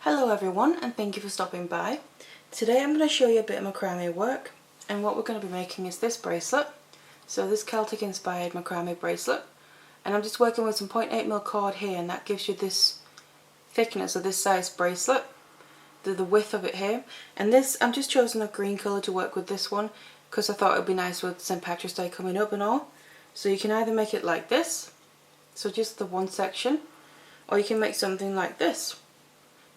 Hello everyone, and thank you for stopping by. Today I'm going to show you a bit of macrame work, and what we're going to be making is this bracelet. So this Celtic inspired macrame bracelet, and I'm just working with some 0.8mm cord here, and that gives you this thickness of this size bracelet, the width of it here. And this, I'm just choosing a green colour to work with this one because I thought it would be nice with St. Patrick's Day coming up and all. So you can either make it like this, so just the one section, or you can make something like this.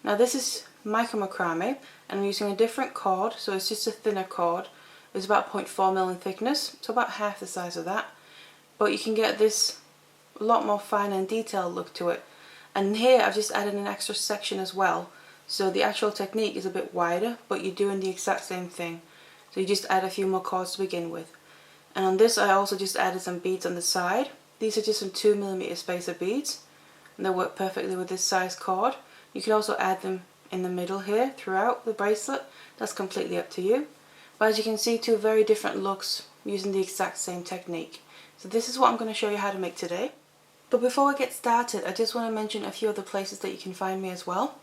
Now this is micro macrame, and I'm using a different cord, so it's just a thinner cord. It's about 0.4mm in thickness, so about half the size of that. But you can get this a lot more fine and detailed look to it. And here I've just added an extra section as well, so the actual technique is a bit wider, but you're doing the exact same thing. So you just add a few more cords to begin with. And on this I also just added some beads on the side. These are just some 2mm spacer beads, and they work perfectly with this size cord. You can also add them in the middle here throughout the bracelet. That's completely up to you. But as you can see, two very different looks using the exact same technique. So this is what I'm going to show you how to make today. But before I get started, I just want to mention a few other places that you can find me as well.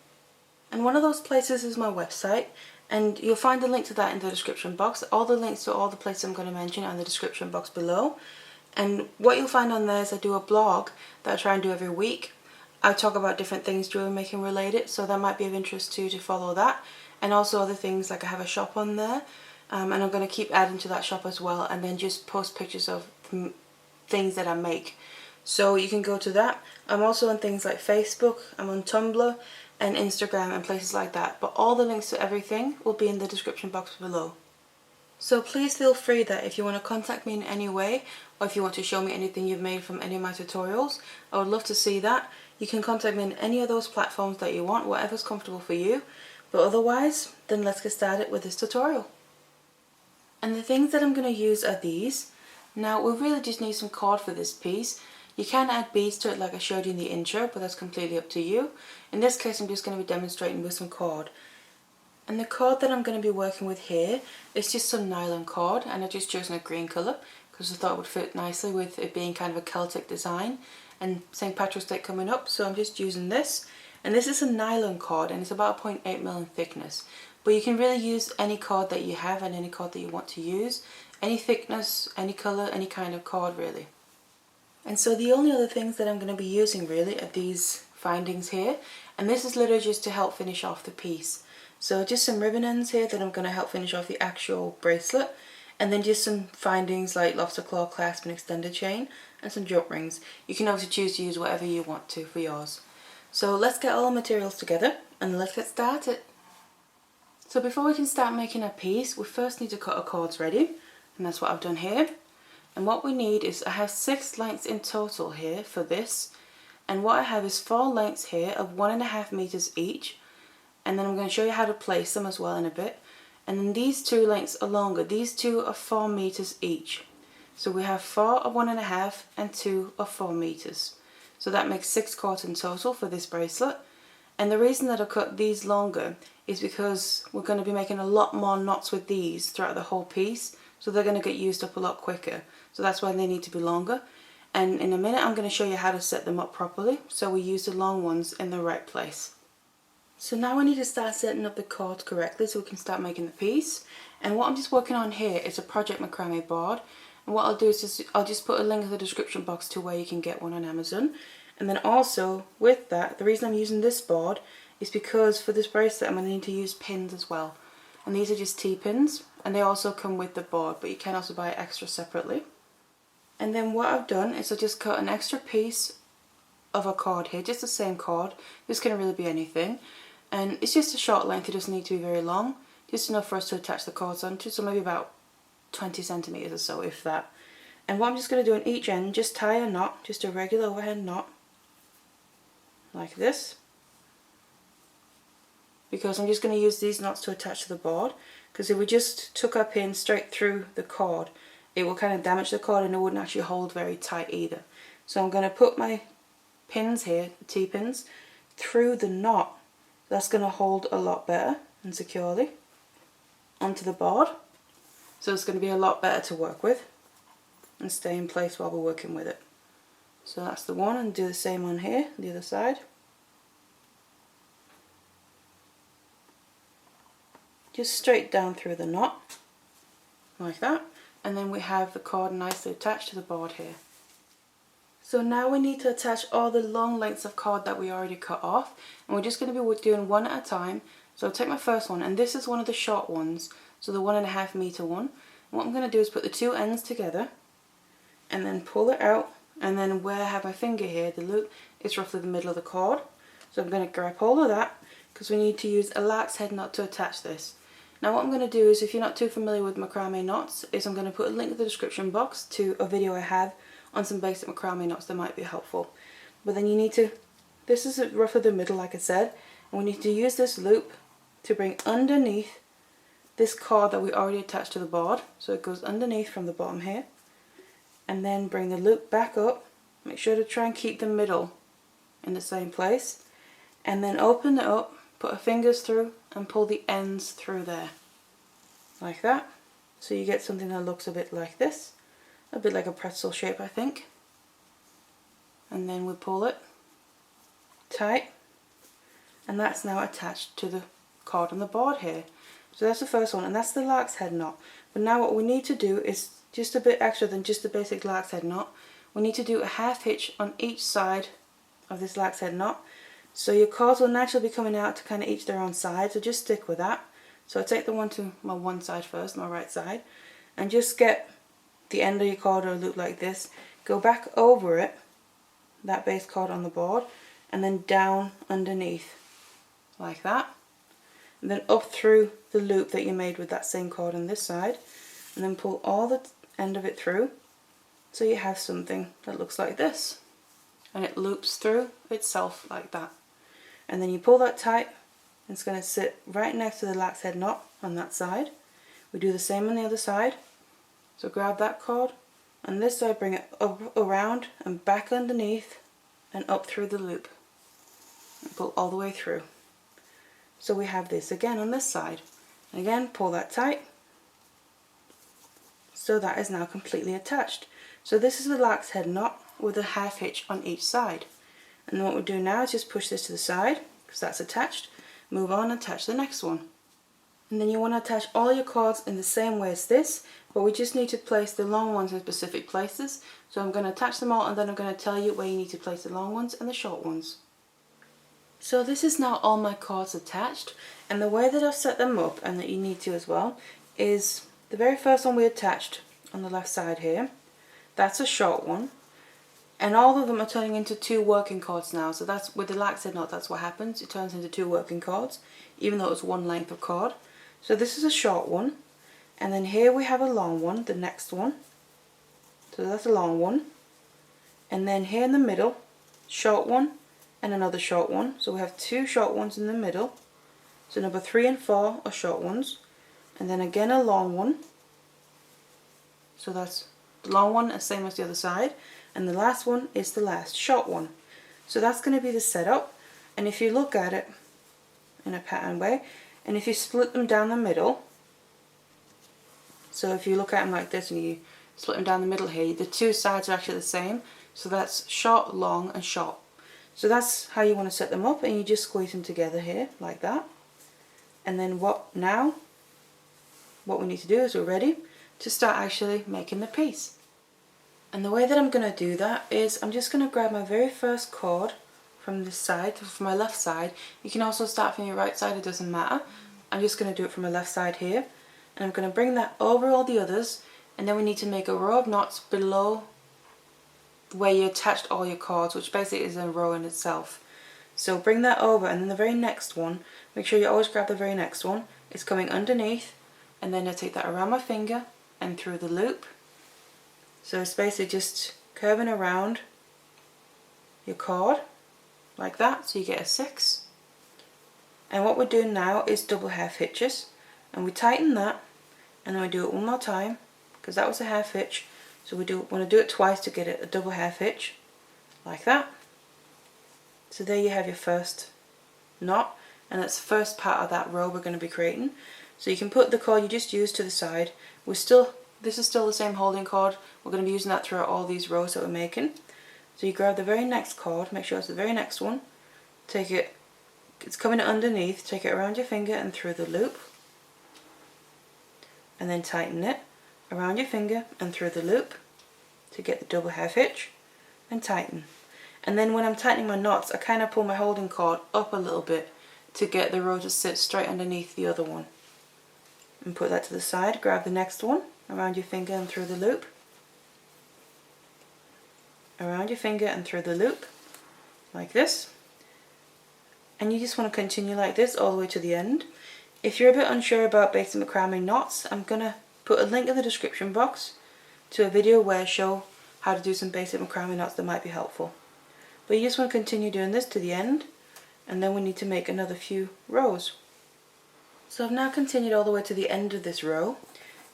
And one of those places is my website, and you'll find the link to that in the description box. All the links to all the places I'm going to mention are in the description box below. And what you'll find on there is I do a blog that I try and do every week. I talk about different things jewelry making related, so that might be of interest to you to follow that. And also other things, like I have a shop on there, and I'm going to keep adding to that shop as well, and then just post pictures of things that I make. So you can go to that. I'm also on things like Facebook, I'm on Tumblr and Instagram and places like that, but all the links to everything will be in the description box below. So please feel free that if you want to contact me in any way, or if you want to show me anything you've made from any of my tutorials, I would love to see that. You can contact me in any of those platforms that you want, whatever's comfortable for you. But otherwise, then let's get started with this tutorial. And the things that I'm going to use are these. Now we really just need some cord for this piece. You can add beads to it like I showed you in the intro, but that's completely up to you. In this case I'm just going to be demonstrating with some cord. And the cord that I'm going to be working with here is just some nylon cord, and I've just chosen a green colour because I thought it would fit nicely with it being kind of a Celtic design and St. Patrick's Day coming up, so I'm just using this. And this is a nylon cord, and it's about 0.8mm in thickness. But you can really use any cord that you have and any cord that you want to use. Any thickness, any colour, any kind of cord really. And so the only other things that I'm going to be using really are these findings here. And this is literally just to help finish off the piece. So just some ribbon ends here that I'm going to help finish off the actual bracelet. And then just some findings like lobster claw clasp and extended chain, and some jump rings. You can obviously choose to use whatever you want to for yours. So let's get all the materials together and let's get started. So before we can start making our piece, we first need to cut our cords ready, and that's what I've done here. And what we need is, I have 6 lengths in total here for this, and what I have is 4 lengths here of 1.5 meters each, and then I'm going to show you how to place them as well in a bit. And then these 2 lengths are longer. These 2 are 4 meters each. So we have 4 of 1.5 and 2 of 4 meters. So that makes 6 cords in total for this bracelet. And the reason that I cut these longer is because we're going to be making a lot more knots with these throughout the whole piece. So they're going to get used up a lot quicker. So that's why they need to be longer. And in a minute I'm going to show you how to set them up properly, so we use the long ones in the right place. So now we need to start setting up the cords correctly so we can start making the piece. And what I'm just working on here is a Project Macrame board. And what I'll do is I'll just put a link in the description box to where you can get one on Amazon. And then also with that, the reason I'm using this board is because for this bracelet I'm going to need to use pins as well. And these are just T-pins, and they also come with the board, but you can also buy it extra separately. And then what I've done is I just cut an extra piece of a cord here, just the same cord. This can really be anything. And it's just a short length, it doesn't need to be very long, just enough for us to attach the cords onto, so maybe about 20 centimeters or so, if that. And what I'm just going to do on each end, just tie a knot, just a regular overhand knot, like this, because I'm just going to use these knots to attach to the board, because if we just took our pin straight through the cord, it will kind of damage the cord and it wouldn't actually hold very tight either. So I'm going to put my pins here, the T-pins, through the knot. That's going to hold a lot better and securely onto the board. So it's going to be a lot better to work with and stay in place while we're working with it. So that's the one, and do the same on here, the other side. just straight down through the knot, like that, and then we have the cord nicely attached to the board here. So now we need to attach all the long lengths of cord that we already cut off, and we're just going to be doing one at a time. So I'll take my first one, and this is one of the short ones, so the 1.5 meter one. And what I'm going to do is put the two ends together and then pull it out, and then where I have my finger here, the loop, is roughly the middle of the cord. So I'm going to grab hold of that because we need to use a lark's head knot to attach this. Now what I'm going to do is, if you're not too familiar with macrame knots, is I'm going to put a link in the description box to a video I have on some basic macrame knots that might be helpful. But then you need to, this is roughly the middle like I said, and we need to use this loop to bring underneath this cord that we already attached to the board. So it goes underneath from the bottom here, and then bring the loop back up. Make sure to try and keep the middle in the same place, and then open it up, put our fingers through and pull the ends through there, like that. So you get something that looks a bit like this, a bit like a pretzel shape I think. And then we pull it tight, and that's now attached to the cord on the board here. So that's the first one, and that's the lark's head knot. But now what we need to do is just a bit extra than just the basic lark's head knot. We need to do a half hitch on each side of this lark's head knot. So your cords will naturally be coming out to kind of each their own side, so just stick with that. So I take the one to my one side first, my right side, and just get the end of your cord or a loop like this, go back over it, that base cord on the board, and then down underneath, like that. And then up through the loop that you made with that same cord on this side, and then pull all the end of it through, so you have something that looks like this. And it loops through itself like that. And then you pull that tight, and it's going to sit right next to the lark's head knot on that side. We do the same on the other side. So grab that cord, and this side bring it up, around and back underneath and up through the loop. And pull all the way through. So we have this again on this side. And again, pull that tight. So that is now completely attached. So this is the lark's head knot with a half hitch on each side. And what we'll do now is just push this to the side, because that's attached. Move on and attach the next one. And then you want to attach all your cords in the same way as this, but we just need to place the long ones in specific places. So I'm going to attach them all, and then I'm going to tell you where you need to place the long ones and the short ones. So this is now all my cords attached, and the way that I've set them up, and that you need to as well, is the very first one we attached on the left side here. That's a short one. And all of them are turning into two working cords now. So that's with the lark's head knot, that's what happens. It turns into two working cords, even though it's one length of cord. So this is a short one. And then here we have a long one, the next one. So that's a long one. And then here in the middle, short one and another short one. So we have two short ones in the middle. So number 3 and 4 are short ones. And then again a long one. So that's the long one, the same as the other side. And the last one is the last short one. So that's going to be the setup. And if you look at it in a pattern way, and if you split them down the middle, so if you look at them like this and you split them down the middle here, the two sides are actually the same. So that's short, long and short. So that's how you want to set them up, and you just squeeze them together here like that. And then what we need to do is we're ready to start actually making the piece. And the way that I'm going to do that is I'm just going to grab my very first cord from this side, from my left side. You can also start from your right side, it doesn't matter. I'm just going to do it from my left side here. And I'm going to bring that over all the others, and then we need to make a row of knots below where you attached all your cords, which basically is a row in itself. So bring that over, and then the very next one, make sure you always grab the very next one. It's coming underneath, and then I take that around my finger and through the loop. So it's basically just curving around your cord like that, so you get a 6. And what we're doing now is double half hitches, and we tighten that, and then we do it one more time because that was a half hitch. So we want to do it twice to get it a double half hitch like that. So there you have your first knot, and that's the first part of that row we're going to be creating. So you can put the cord you just used to the side. This is still the same holding cord. We're going to be using that throughout all these rows that we're making. So you grab the very next cord, make sure it's the very next one, take it, it's coming underneath, take it around your finger and through the loop, and then tighten it around your finger and through the loop to get the double half hitch, and tighten. And then when I'm tightening my knots, I kind of pull my holding cord up a little bit to get the row to sit straight underneath the other one. And put that to the side, grab the next one around your finger and through the loop, around your finger and through the loop, like this. And you just want to continue like this all the way to the end. If you're a bit unsure about basic macrame knots, I'm going to put a link in the description box to a video where I show how to do some basic macrame knots that might be helpful. But you just want to continue doing this to the end, and then we need to make another few rows. So I've now continued all the way to the end of this row,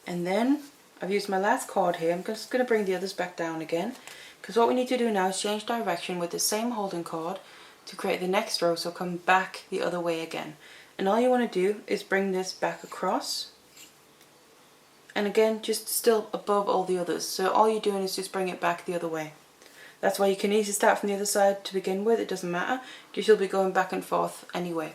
and then I've used my last cord here. I'm just going to bring the others back down again, because what we need to do now is change direction with the same holding cord to create the next row, so come back the other way again. And all you want to do is bring this back across, and again just still above all the others, so all you're doing is just bring it back the other way. That's why you can easily start from the other side to begin with, it doesn't matter, because you'll be going back and forth anyway.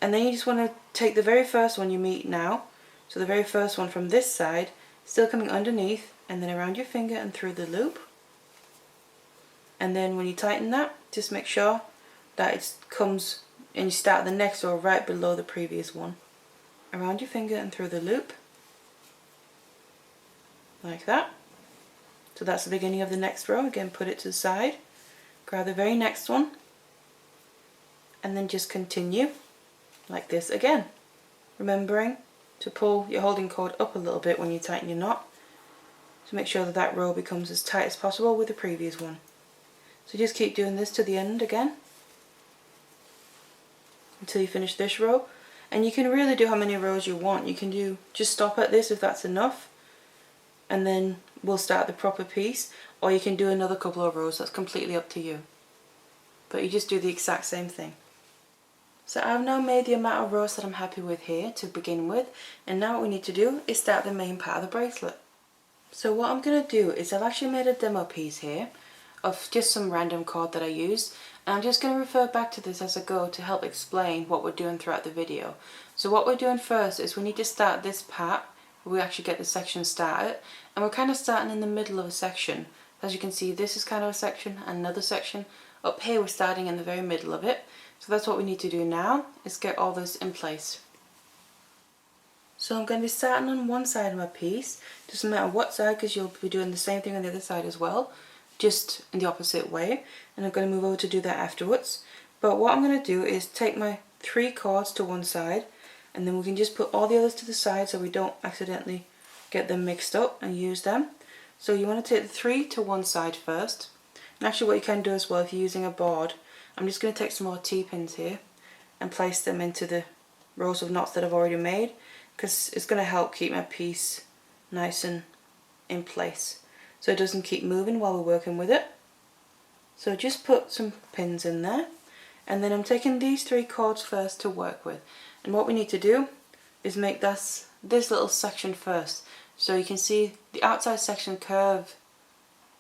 And then you just want to take the very first one you meet now, so the very first one from this side, still coming underneath, and then around your finger and through the loop. And then when you tighten that, just make sure that it comes, and you start the next row right below the previous one. Around your finger and through the loop, like that. So that's the beginning of the next row. Again, put it to the side, grab the very next one, and then just continue like this again, remembering to pull your holding cord up a little bit when you tighten your knot to make sure that that row becomes as tight as possible with the previous one. So just keep doing this to the end again until you finish this row, and you can really do how many rows you want. You can do, just stop at this if that's enough, and then we'll start the proper piece, or you can do another couple of rows. That's completely up to you, but you just do the exact same thing. So I've now made the amount of rows that I'm happy with here to begin with, and now what we need to do is start the main part of the bracelet. So what I'm going to do is I've actually made a demo piece here of just some random cord that I used, and I'm just going to refer back to this as I go to help explain what we're doing throughout the video. So what we're doing first is we need to start this part where we actually get the section started, and we're kind of starting in the middle of a section. As you can see, this is kind of a section and another section. Up here we're starting in the very middle of it. So that's what we need to do now, is get all this in place. So I'm going to be starting on one side of my piece, doesn't matter what side, because you'll be doing the same thing on the other side as well, just in the opposite way, and I'm going to move over to do that afterwards. But what I'm going to do is take my 3 cords to one side, and then we can just put all the others to the side so we don't accidentally get them mixed up and use them. So you want to take the 3 to one side first, and actually what you can do as well if you're using a board, I'm just going to take some more T-pins here and place them into the rows of knots that I've already made, because it's going to help keep my piece nice and in place so it doesn't keep moving while we're working with it. So just put some pins in there, and then I'm taking these 3 cords first to work with, and what we need to do is make this little section first. So you can see the outside sections curve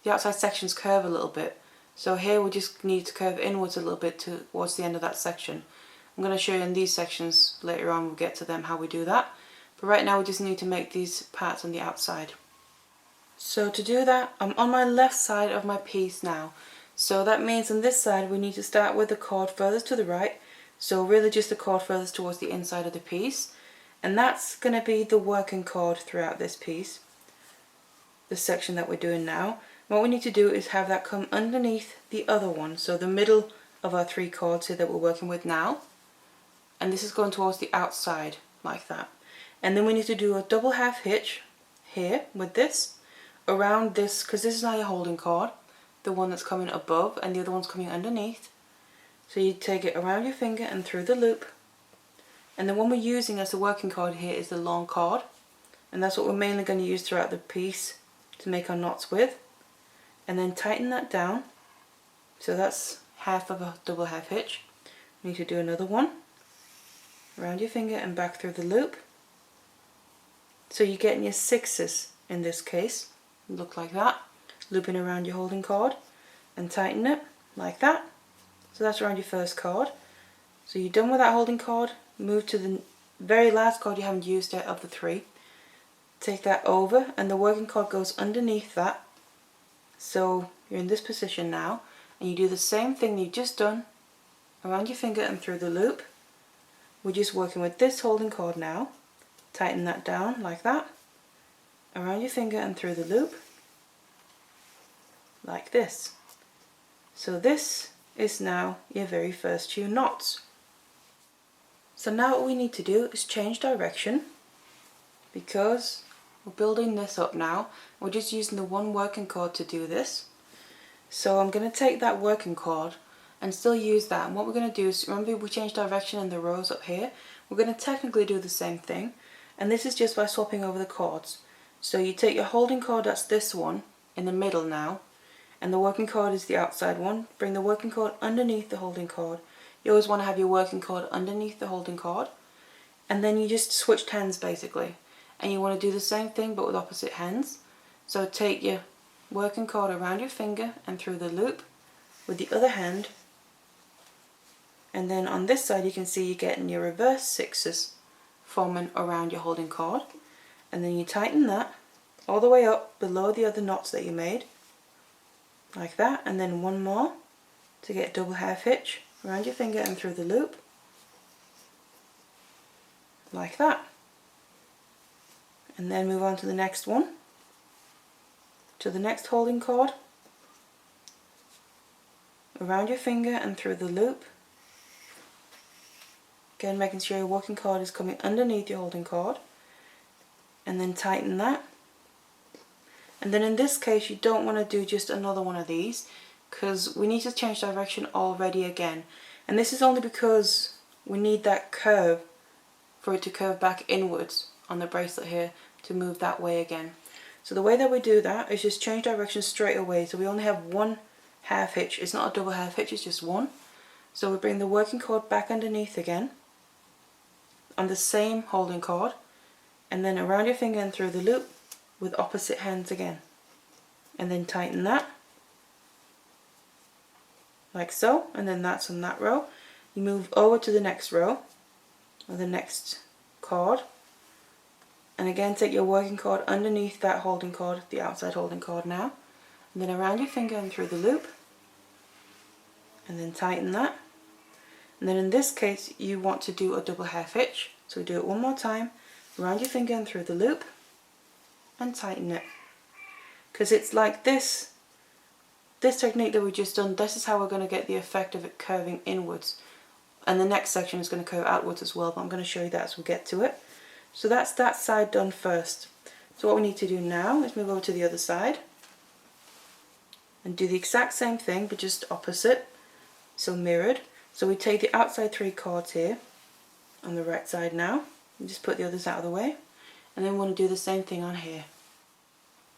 a little bit. So here we just need to curve inwards a little bit towards the end of that section. I'm going to show you in these sections later on, we'll get to them how we do that. But right now we just need to make these parts on the outside. So to do that, I'm on my left side of my piece now. So that means on this side we need to start with the cord furthest to the right. So really just the cord furthest towards the inside of the piece. And that's going to be the working cord throughout this piece, the section that we're doing now. What we need to do is have that come underneath the other one, so the middle of our 3 cords here that we're working with now, and this is going towards the outside like that. And then we need to do a double half hitch here with this around this, because this is now your holding cord, the one that's coming above and the other one's coming underneath. So you take it around your finger and through the loop, and the one we're using as the working cord here is the long cord, and that's what we're mainly going to use throughout the piece to make our knots with. And then tighten that down, so that's half of a double half hitch. You need to do another one around your finger and back through the loop, so you're getting your 6s in this case, look like that, looping around your holding cord, and tighten it like that. So that's around your first cord. So you're done with that holding cord, move to the very last cord you haven't used yet of the 3, take that over and the working cord goes underneath that. So you're in this position now, and you do the same thing you've just done around your finger and through the loop. We're just working with this holding cord now. Tighten that down like that, around your finger and through the loop, like this. So this is now your very first 2 knots. So now what we need to do is change direction, because we're building this up now. We're just using the one working cord to do this. So I'm going to take that working cord and still use that, and what we're going to do is, remember we changed direction in the rows up here, we're going to technically do the same thing, and this is just by swapping over the cords. So you take your holding cord, that's this one in the middle now, and the working cord is the outside one. Bring the working cord underneath the holding cord. You always want to have your working cord underneath the holding cord, and then you just switched hands basically, and you want to do the same thing but with opposite hands. So take your working cord around your finger and through the loop with the other hand, and then on this side you can see you're getting your reverse 6s forming around your holding cord, and then you tighten that all the way up below the other knots that you made, like that, and then one more to get a double half hitch around your finger and through the loop, like that, and then move on to the next one, to the next holding cord, around your finger and through the loop. Again, making sure your working cord is coming underneath your holding cord, and then tighten that. And then in this case you don't want to do just another one of these, because we need to change direction already again, and this is only because we need that curve for it to curve back inwards on the bracelet here to move that way again. So the way that we do that is just change direction straight away. So we only have one half hitch, it's not a double half hitch, it's just one. So we bring the working cord back underneath again on the same holding cord, and then around your finger and through the loop with opposite hands again, and then tighten that like so, and then that's on that row. You move over to the next row or the next cord, and again take your working cord underneath that holding cord, the outside holding cord now, and then around your finger and through the loop, and then tighten that. And then in this case you want to do a double half hitch, so we do it one more time, around your finger and through the loop, and tighten it, because it's like this technique that we just done, this is how we're going to get the effect of it curving inwards, and the next section is going to curve outwards as well, but I'm going to show you that as we get to it. So that's that side done first. So what we need to do now is move over to the other side and do the exact same thing but just opposite, so mirrored. So we take the outside 3 cords here on the right side now, and just put the others out of the way, and then we want to do the same thing on here.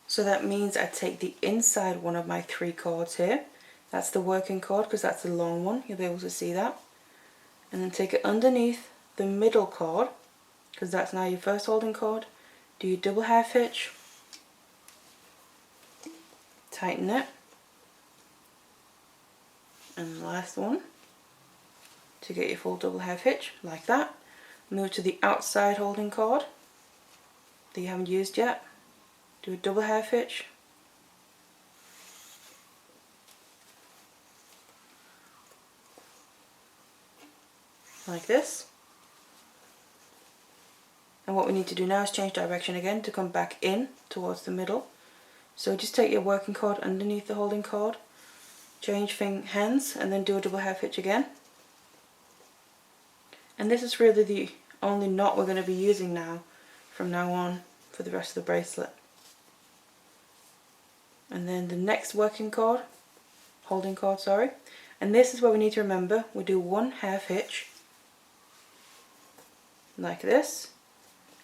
So that means I take the inside one of my 3 cords here, that's the working cord because that's the long one, you'll be able to see that, and then take it underneath the middle cord because that's now your first holding cord, do your double half hitch, tighten it, and the last one to get your full double half hitch like that. Move to the outside holding cord that you haven't used yet, do a double half hitch, like this. And what we need to do now is change direction again to come back in towards the middle. So just take your working cord underneath the holding cord, change hands, and then do a double half hitch again. And this is really the only knot we're going to be using now from now on for the rest of the bracelet. And then the next working cord, holding cord, sorry, and this is where we need to remember we do 1 half hitch like this,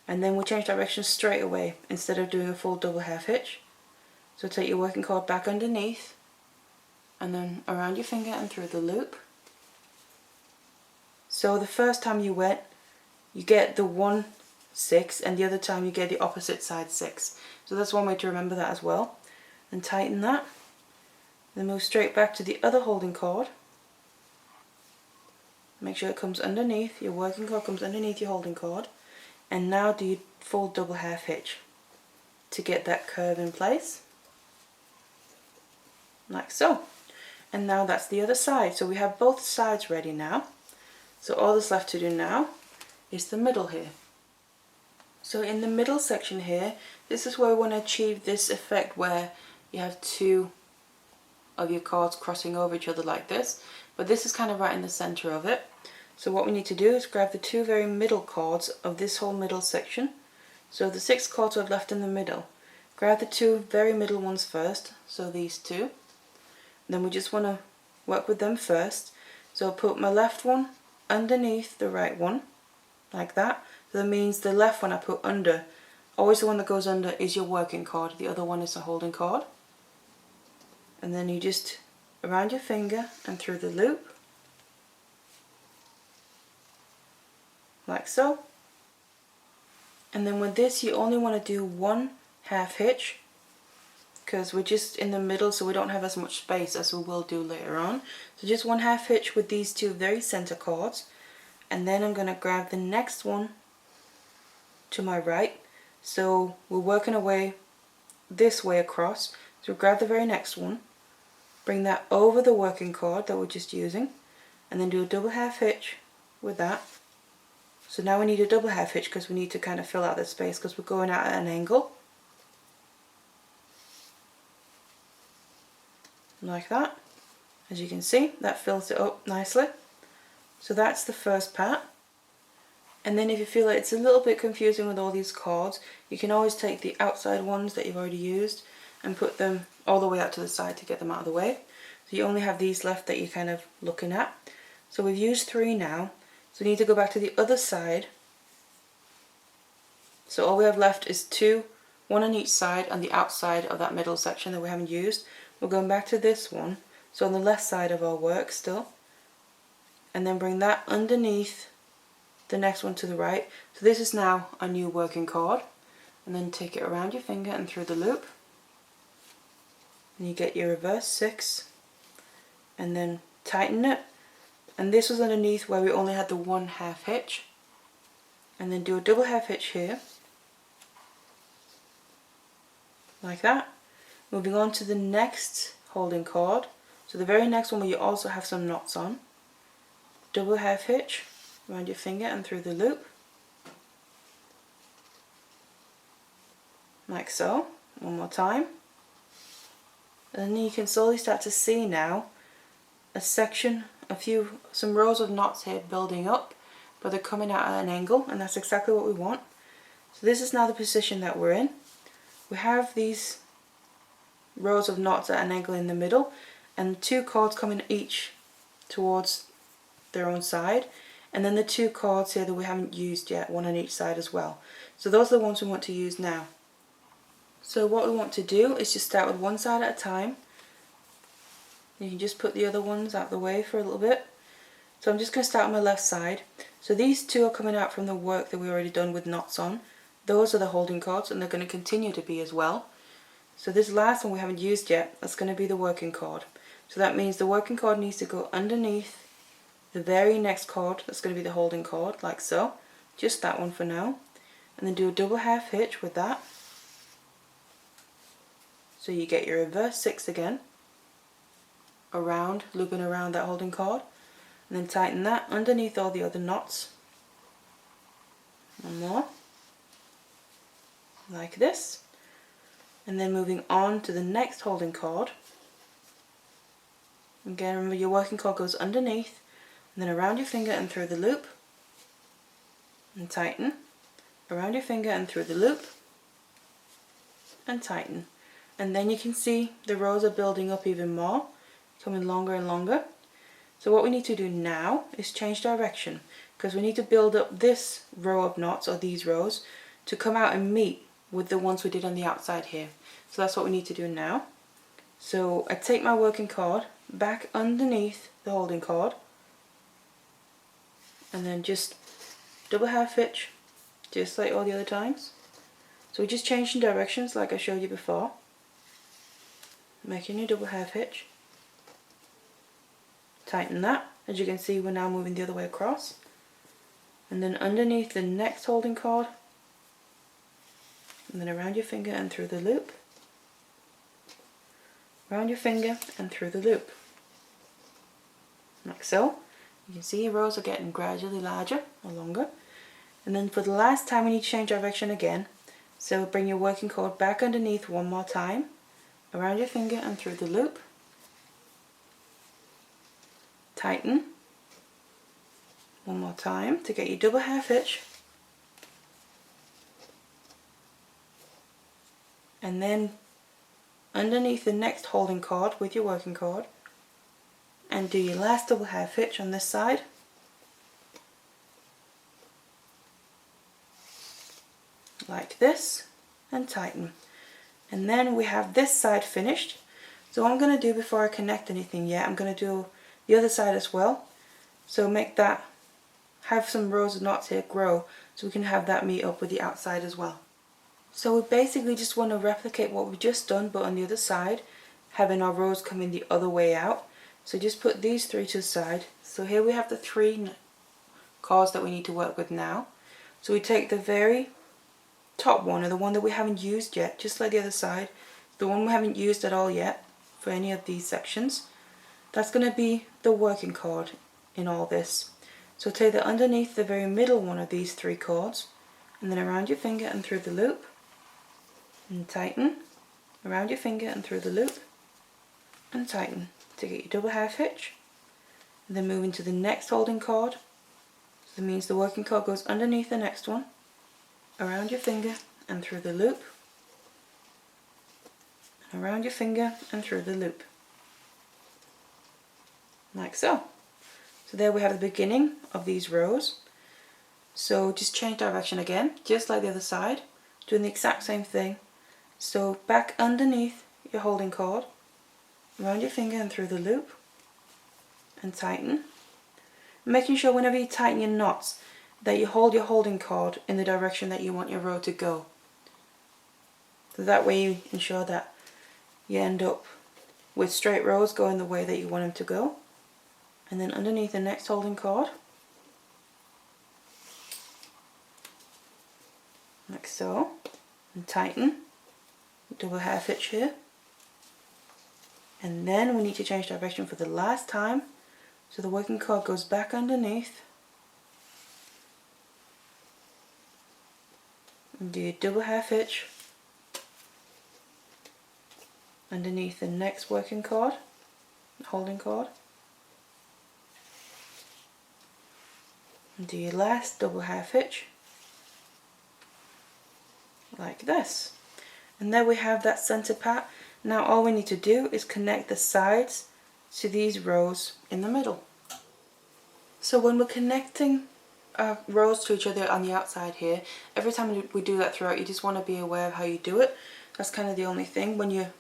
and then we'll change direction straight away instead of doing a full double half hitch. So take your working cord back underneath and then around your finger and through the loop. So the first time you went, you get the 1 6, and the other time you get the opposite side 6. So that's one way to remember that as well. And tighten that. Then move straight back to the other holding cord. Make sure it comes underneath, your working cord comes underneath your holding cord. And now do your full double half hitch. to get that curve in place, like so. And now that's the other side, so we have both sides ready now. So all that's left to do now is the middle here. So in the middle section here, this is where we want to achieve this effect where you have two of your cards crossing over each other like this, but this is kind of right in the center of it. So what we need to do is grab the two very middle cards of this whole middle section. So the 6 cards I've left in the middle, grab the two very middle ones first, so these two. Then we just want to work with them first. So I'll put my left one underneath the right one, like that. So that means the left one I put under, always the one that goes under is your working card, the other one is a holding card. And then you just around your finger and through the loop, like so. And then with this you only want to do 1 half hitch, because we're just in the middle, so we don't have as much space as we will do later on. So just 1 half hitch with these two very center cards, and then I'm going to grab the next one to my right. So we're working away this way across, so grab the very next one, bring that over the working card that we're just using, and then do a double half hitch with that. So now we need a double half hitch because we need to kind of fill out the space because we're going out at an angle. Like that. As you can see, that fills it up nicely. So that's the first part. And then if you feel like it's a little bit confusing with all these cards, you can always take the outside ones that you've already used and put them all the way out to the side to get them out of the way. So you only have these left that you're kind of looking at. So we've used 3 now. So we need to go back to the other side. So all we have left is 2, 1 on each side on the outside of that middle section that we haven't used. We're going back to this one, so on the left side of our work still, and then bring that underneath the next one to the right. So this is now our new working card, and then take it around your finger and through the loop, and you get your reverse 6, and then tighten it. And this was underneath where we only had the 1 half hitch, and then do a double half hitch here, like that. Moving on to the next holding card, so the very next one where you also have some knots on, double half hitch around your finger and through the loop, like so. One more time, and then you can slowly start to see now a section, some rows of knots here building up, but they're coming out at an angle, and that's exactly what we want. So this is now the position that we're in. We have these rows of knots at an angle in the middle, and 2 cards coming each towards their own side, and then the 2 cards here that we haven't used yet, 1 on each side as well. So those are the ones we want to use now. So what we want to do is just start with one side at a time. You can just put the other ones out of the way for a little bit. So I'm just going to start on my left side. So these 2 are coming out from the work that we already done with knots on. Those are the holding cards, and they're going to continue to be as well. So this last one we haven't used yet, that's going to be the working card. So that means the working card needs to go underneath the very next card, that's going to be the holding card, like so. Just that one for now. And then do a double half hitch with that. So you get your reverse 6 again, around, looping around that holding card. And then tighten that underneath all the other knots. One more. Like this. And then moving on to the next holding card. Again, remember your working card goes underneath, and then around your finger and through the loop, and tighten, around your finger and through the loop, and tighten. And then you can see the rows are building up even more, becoming longer and longer. So what we need to do now is change direction, because we need to build up this row of knots, or these rows, to come out and meet with the ones we did on the outside here. So that's what we need to do now. So I take my working card back underneath the holding card, and then just double half hitch, just like all the other times. So we're just changing directions like I showed you before, making a double half hitch, tighten that. As you can see, we're now moving the other way across, and then underneath the next holding card, and then around your finger and through the loop, around your finger and through the loop, like so. You can see your rows are getting gradually larger or longer. And then for the last time we need to change direction again, so bring your working cord back underneath one more time, around your finger and through the loop, tighten one more time to get your double half hitch, and then underneath the next holding cord with your working cord, and do your last double half hitch on this side, like this, and tighten. And then we have this side finished. So what I'm going to do before I connect anything yet, I'm going to do the other side as well. So make that, have some rows of knots here grow so we can have that meet up with the outside as well. So we basically just want to replicate what we've just done but on the other side, having our rows coming the other way out. So just put these three to the side. So here we have the three cords that we need to work with now. So we take the very top one, or the one that we haven't used yet, just like the other side, the one we haven't used at all yet for any of these sections, that's going to be the working cord in all this. So take the underneath the very middle one of these three cords, and then around your finger and through the loop, and tighten, around your finger and through the loop, and tighten to get your double half hitch. And then move into the next holding cord. So that means the working cord goes underneath the next one, around your finger and through the loop, and around your finger and through the loop, like so. So there we have the beginning of these rows. So just change direction again, just like the other side, doing the exact same thing. So back underneath your holding cord, around your finger and through the loop, and tighten, making sure whenever you tighten your knots that you hold your holding cord in the direction that you want your row to go. So that way you ensure that you end up with straight rows going the way that you want them to go. And then underneath the next holding cord, like so, and tighten, double half hitch here. And then we need to change direction for the last time. So the working cord goes back underneath, and do your double half hitch underneath the next working cord, holding cord, and do your last double half hitch like this. And there we have that center part. Now all we need to do is connect the sides to these rows in the middle. So when we're connecting rows to each other on the outside here, every time we do that throughout, you just want to be aware of how you do it. That's kind of the only thing when you're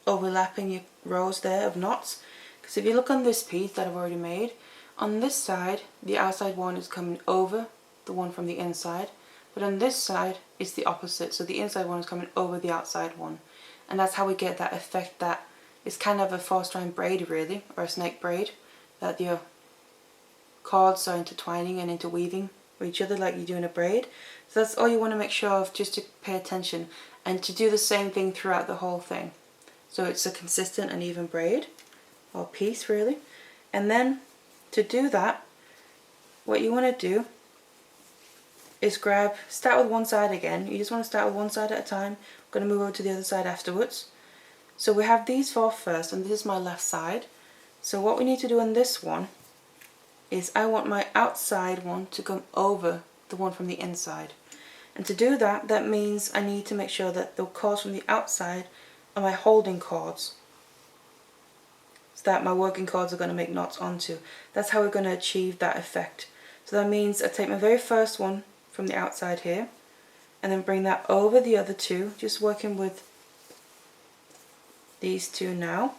overlapping your rows there of knots. Because if you look on this piece that I've already made, on this side the outside one is coming over the one from the inside, but on this side it's the opposite, so the inside one is coming over the outside one. And that's how we get that effect that it's kind of a 4-strand braid really, or a snake braid, that your cords are intertwining and interweaving with each other like you do in a braid. So that's all you want to make sure of, just to pay attention and to do the same thing throughout the whole thing. So it's a consistent and even braid, or piece really. And then to do that, what you want to do is start with one side again. You just want to start with one side at a time. I'm going to move over to the other side afterwards. So we have these four first, and this is my left side. So what we need to do on this one is I want my outside one to come over the one from the inside. And to do that, that means I need to make sure that the cords from the outside are my holding cords, so that my working cords are going to make knots onto. That's how we're going to achieve that effect. So that means I take my very first one from the outside here, and then bring that over the other two, just working with these two now.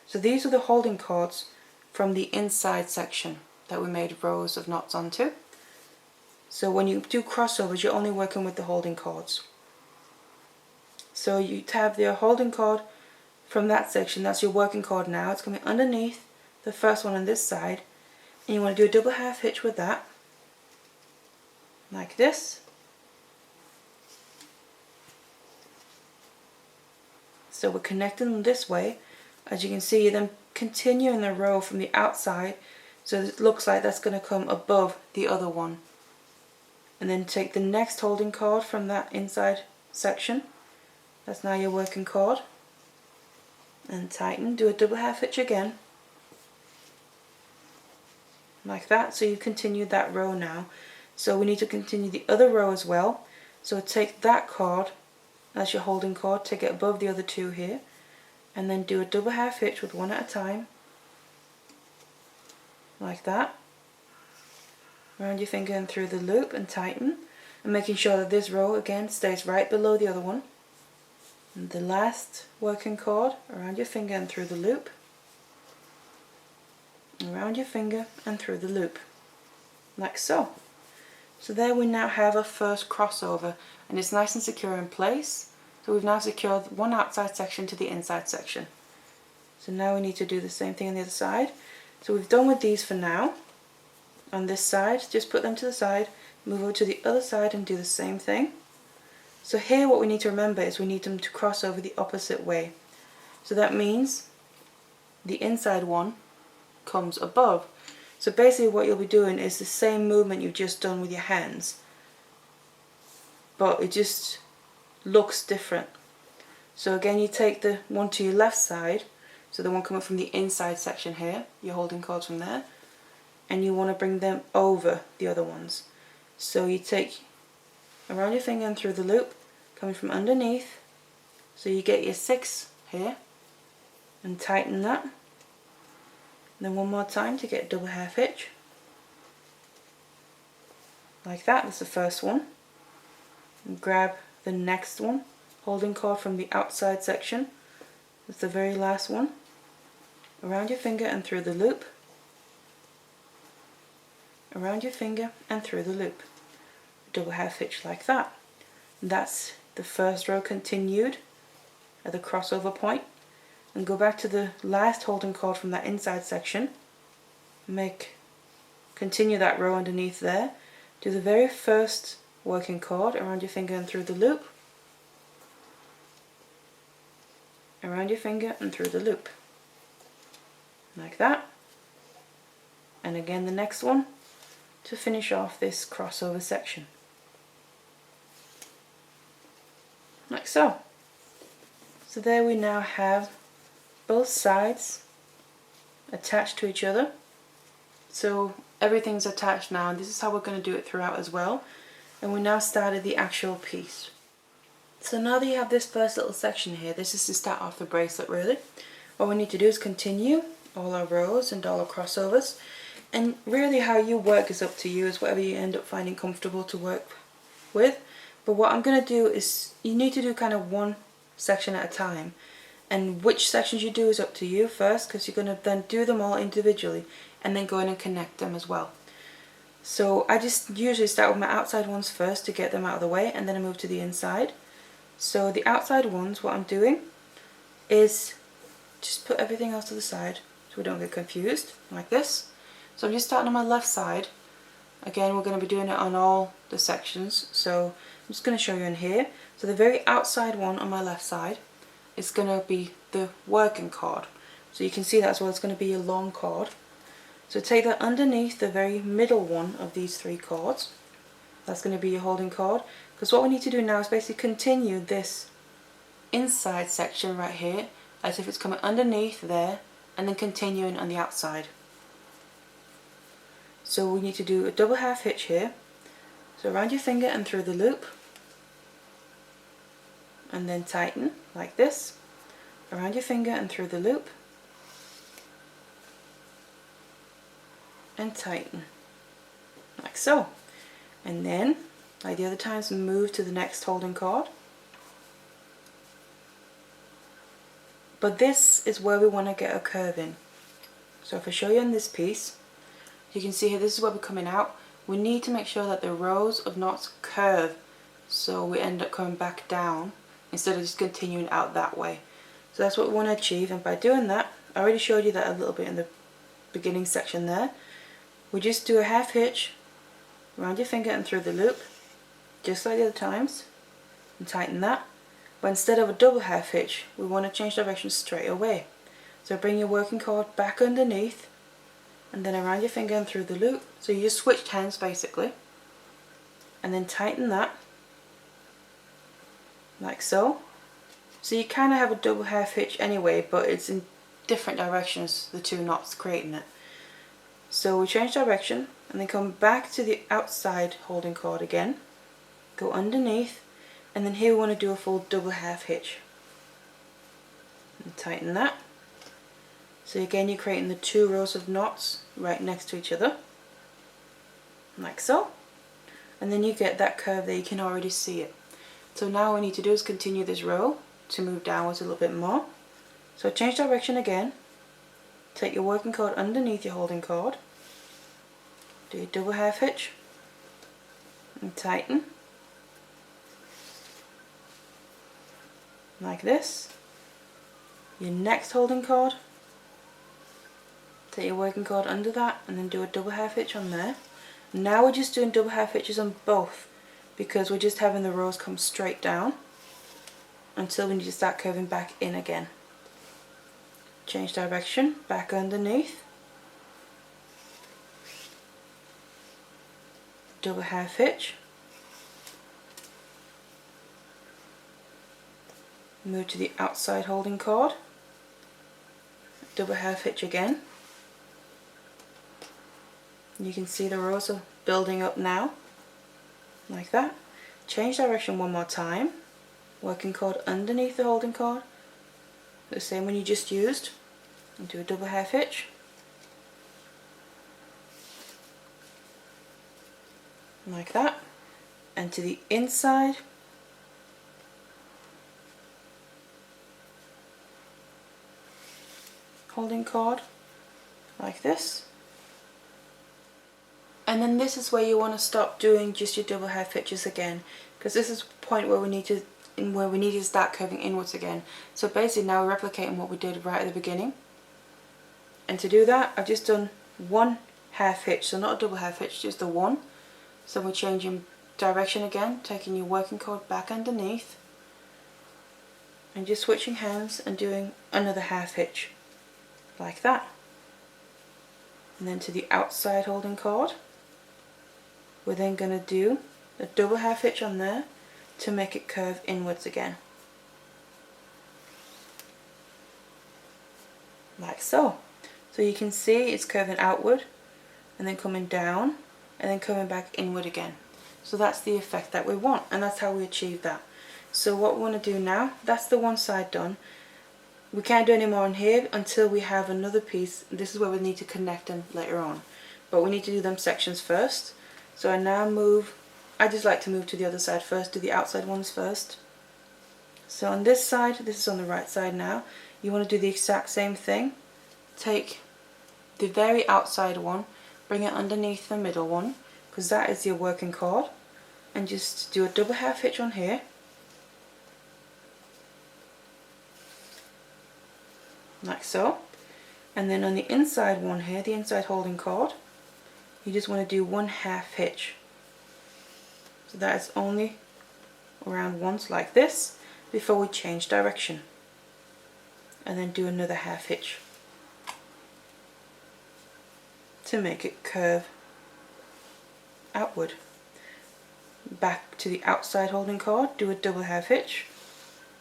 So these are the holding cords from the inside section that we made rows of knots onto. So when you do crossovers, you're only working with the holding cords. So you have your holding cord from that section, that's your working cord now. It's coming underneath the first one on this side, and you want to do a double half hitch with that, like this. So we're connecting them this way. As you can see, you then continue in the row from the outside, so it looks like that's going to come above the other one. And then take the next holding cord from that inside section. That's now your working cord. And tighten, do a double half hitch again. Like that, so you've continued that row now. So we need to continue the other row as well. So take that cord as your holding cord, take it above the other two here, and then do a double half hitch with one at a time, like that, around your finger and through the loop, and tighten, and making sure that this row again stays right below the other one. And the last working cord around your finger and through the loop, around your finger and through the loop, like so. So there we now have a first crossover, and it's nice and secure in place. So we've now secured one outside section to the inside section. So now we need to do the same thing on the other side. So we've done with these for now. On this side, just put them to the side, move over to the other side and do the same thing. So here what we need to remember is we need them to cross over the opposite way. So that means the inside one comes above. So basically what you'll be doing is the same movement you've just done with your hands, but it just looks different. So again, you take the one to your left side, so the one coming from the inside section here, you're holding cords from there, and you want to bring them over the other ones. So you take around your finger and through the loop, coming from underneath, so you get your 6 here, and tighten that. Then one more time to get a double half hitch, like that. That's the first one. And grab the next one, holding cord from the outside section. That's the very last one. Around your finger and through the loop, around your finger and through the loop. Double half hitch like that. And that's the first row continued at the crossover point. And go back to the last holding cord from that inside section, continue that row underneath there, do the very first working cord around your finger and through the loop, around your finger and through the loop, like that, and again the next one to finish off this crossover section, like so. So there we now have both sides attached to each other. So everything's attached now, and this is how we're going to do it throughout as well. And we now started the actual piece. So now that you have this first little section here, this is to start off the bracelet really. What we need to do is continue all our rows and all our crossovers, and really how you work is up to you, is whatever you end up finding comfortable to work with. But what I'm going to do is, you need to do kind of one section at a time. And which sections you do is up to you first, because you're going to then do them all individually and then go in and connect them as well. So I just usually start with my outside ones first to get them out of the way, and then I move to the inside. So the outside ones, what I'm doing is just put everything else to the side so we don't get confused, like this. So I'm just starting on my left side. Again, we're going to be doing it on all the sections, so I'm just going to show you in here. So the very outside one on my left side, it's going to be the working cord. So you can see that as well, it's going to be a long cord. So take that underneath the very middle one of these 3 cords. That's going to be your holding cord. Because what we need to do now is basically continue this inside section right here as if it's coming underneath there, and then continuing on the outside. So we need to do a double half hitch here. So around your finger and through the loop, and then tighten like this, around your finger and through the loop, and tighten like so. And then, like the other times, move to the next holding cord. But this is where we want to get a curve in. So if I show you on this piece, you can see here, this is where we're coming out. We need to make sure that the rows of knots curve, so we end up coming back down instead of just continuing out that way. So that's what we want to achieve, and by doing that, I already showed you that a little bit in the beginning section there. We just do a half hitch around your finger and through the loop, just like the other times, and tighten that, but instead of a double half hitch, we want to change direction straight away. So bring your working cord back underneath and then around your finger and through the loop. So you just switched hands basically, and then tighten that like so. So you kind of have a double half hitch anyway, but it's in different directions, the two knots creating it. So we change direction and then come back to the outside holding cord again, go underneath, and then here we want to do a full double half hitch and tighten that. So again, you're creating the two rows of knots right next to each other like so, and then you get that curve there. You can already see it. So now what we need to do is continue this row to move downwards a little bit more. So change direction again, take your working cord underneath your holding cord, do your double half hitch and tighten like this. Your next holding cord, take your working cord under that and then do a double half hitch on there. Now we're just doing double half hitches on both because we're just having the rows come straight down until we need to start curving back in again. Change direction, back underneath, double half hitch, move to the outside holding cord, double half hitch again. You can see the rows are building up now, like that. Change direction one more time, working cord underneath the holding cord, the same one you just used, and do a double half hitch. Like that. And to the inside, holding cord, like this. And then this is where you want to stop doing just your double half hitches again, because this is the point where we need to start curving inwards again. So basically now we're replicating what we did right at the beginning. And to do that, I've just done one half hitch, so not a double half hitch, just the one. So we're changing direction again, taking your working cord back underneath, and just switching hands and doing another half hitch, like that. And then to the outside holding cord, we're then going to do a double half hitch on there to make it curve inwards again, like so. So you can see it's curving outward and then coming down and then coming back inward again. So that's the effect that we want, and that's how we achieve that. So what we want to do now, that's the one side done. We can't do any more on here until we have another piece. This is where we need to connect them later on, but we need to do them sections first. So I just like to move to the other side first, do the outside ones first. So on this side, this is on the right side now, you want to do the exact same thing. Take the very outside one, bring it underneath the middle one, because that is your working cord, and just do a double half hitch on here, like so. And then on the inside one here, the inside holding cord, you just want to do one half hitch. So that is only around once like this before we change direction, and then do another half hitch to make it curve outward. Back to the outside holding cord, do a double half hitch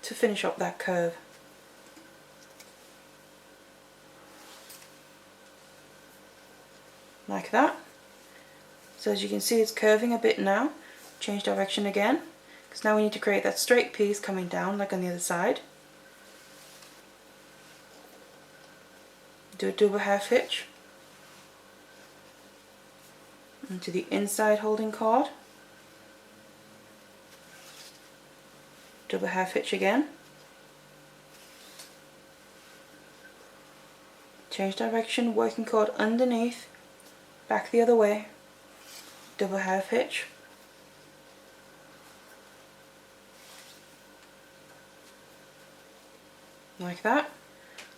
to finish up that curve. Like that. So as you can see, it's curving a bit now. Change direction again, because now we need to create that straight piece coming down like on the other side. Do a double half hitch into the inside holding cord, double half hitch again, change direction, working cord underneath, back the other way, double half hitch, like that.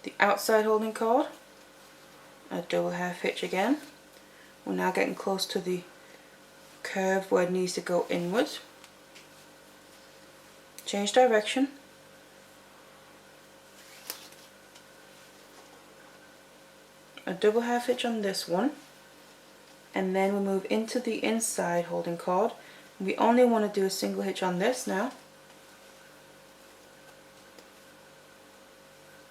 The outside holding cord, a double half hitch again. We're now getting close to the curve where it needs to go inwards. Change direction, a double half hitch on this one, and then we move into the inside holding cord. We only want to do a single hitch on this now,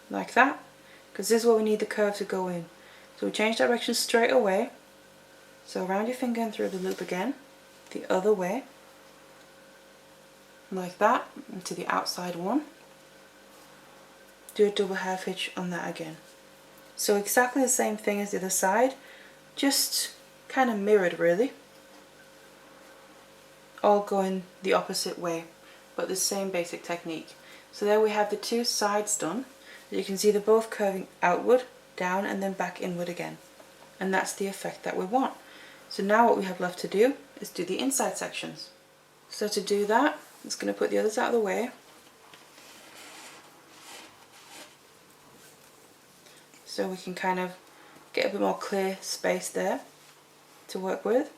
like that, because this is where we need the curve to go in. So we change direction straight away, so around your finger and through the loop again, the other way, like that, into the outside one. Do a double half hitch on that again. So exactly the same thing as the other side, just kind of mirrored really, all going the opposite way, but the same basic technique. So there we have the two sides done. You can see they're both curving outward, down, and then back inward again, and that's the effect that we want. So now what we have left to do is do the inside sections. So to do that, I'm just going to put the others out of the way, so we can kind of get a bit more clear space there to work with,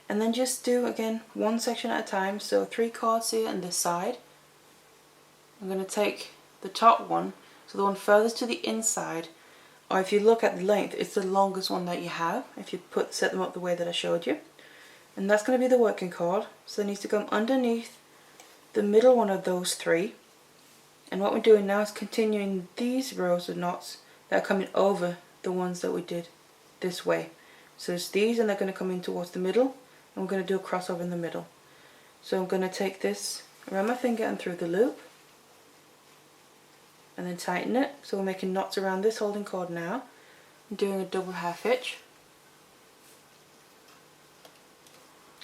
and then just do again one section at a time. So 3 cords here on this side. I'm going to take the top one, so the one furthest to the inside, or if you look at the length, it's the longest one that you have if you set them up the way that I showed you, and that's going to be the working cord. So it needs to come underneath the middle one of those 3, and what we're doing now is continuing these rows of knots that are coming over the ones that we did this way. So it's these, and they're going to come in towards the middle, and we're going to do a crossover in the middle. So I'm going to take this around my finger and through the loop, and then tighten it. So we're making knots around this holding cord now. I'm doing a double half hitch,